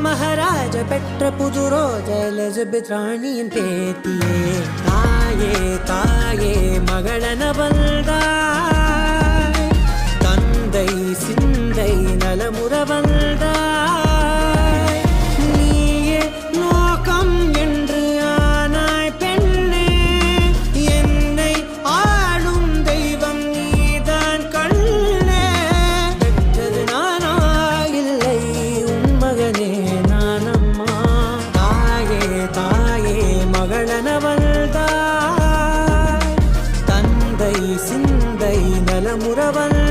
மகாராஜ பெற்ற புது ரோஜ எலிசபெத் ராணியின் பேத்தியே. தாயே தாயே மகளன வந்தாய், தந்தை சிந்தை நலமுற வந்தாய். நீயே லோகம் என்று ஆனாய் பெண்ணே, என்னை ஆளும் தெய்வம் நீதான் கண்ணே. பெற்றது நானா இல்லை உன் மகனே நானம்மா. தாயே தாயே மகளன வந்தாய், தந்தை சிந்தை நலமுற வந்தாய்.